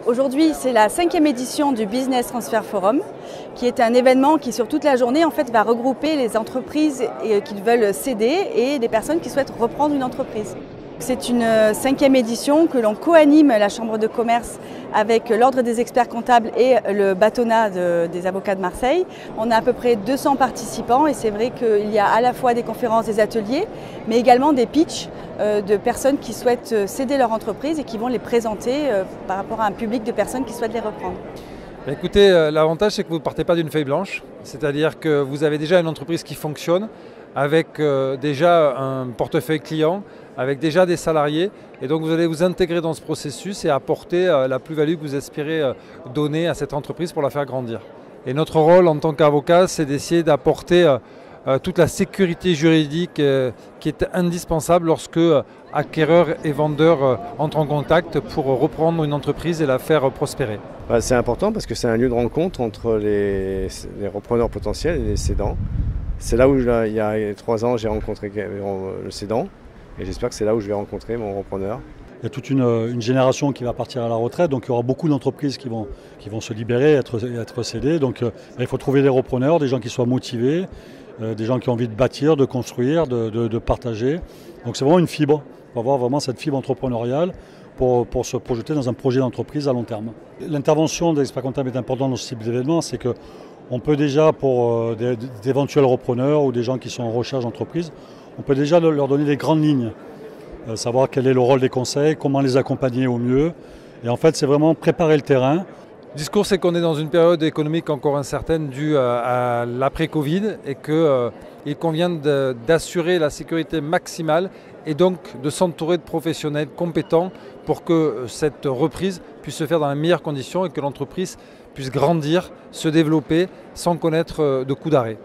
Aujourd'hui, c'est la 5e édition du Business Transfer Forum, qui est un événement qui, sur toute la journée, en fait, va regrouper les entreprises qui veulent céder et les personnes qui souhaitent reprendre une entreprise. C'est une 5e édition que l'on co-anime la Chambre de commerce avec l'Ordre des experts comptables et le bâtonnat des avocats de Marseille. On a à peu près 200 participants et c'est vrai qu'il y a à la fois des conférences, des ateliers, mais également des pitchs de personnes qui souhaitent céder leur entreprise et qui vont les présenter par rapport à un public de personnes qui souhaitent les reprendre. Écoutez, l'avantage c'est que vous ne partez pas d'une feuille blanche, c'est-à-dire que vous avez déjà une entreprise qui fonctionne avec déjà un portefeuille client, avec déjà des salariés, et donc vous allez vous intégrer dans ce processus et apporter la plus-value que vous espérez donner à cette entreprise pour la faire grandir. Et notre rôle en tant qu'avocat, c'est d'essayer d'apporter toute la sécurité juridique qui est indispensable lorsque acquéreurs et vendeurs entrent en contact pour reprendre une entreprise et la faire prospérer. C'est important parce que c'est un lieu de rencontre entre les repreneurs potentiels et les cédants. C'est là où il y a 3 ans j'ai rencontré le cédant et j'espère que c'est là où je vais rencontrer mon repreneur. Il y a toute une génération qui va partir à la retraite, donc il y aura beaucoup d'entreprises qui vont se libérer, être cédées. Donc il faut trouver des repreneurs, des gens qui soient motivés, des gens qui ont envie de bâtir, de construire, de partager. Donc c'est vraiment une fibre, il faut avoir vraiment cette fibre entrepreneuriale pour se projeter dans un projet d'entreprise à long terme. L'intervention des experts comptables est importante dans ce type d'événement, c'est qu'on peut déjà, pour d'éventuels repreneurs ou des gens qui sont en recherche d'entreprise, on peut déjà leur donner des grandes lignes, savoir quel est le rôle des conseils, comment les accompagner au mieux. Et en fait, c'est vraiment préparer le terrain. Le discours, c'est qu'on est dans une période économique encore incertaine due à l'après-Covid et qu'il convient d'assurer la sécurité maximale et donc de s'entourer de professionnels compétents pour que cette reprise puisse se faire dans les meilleures conditions et que l'entreprise puisse grandir, se développer sans connaître de coup d'arrêt.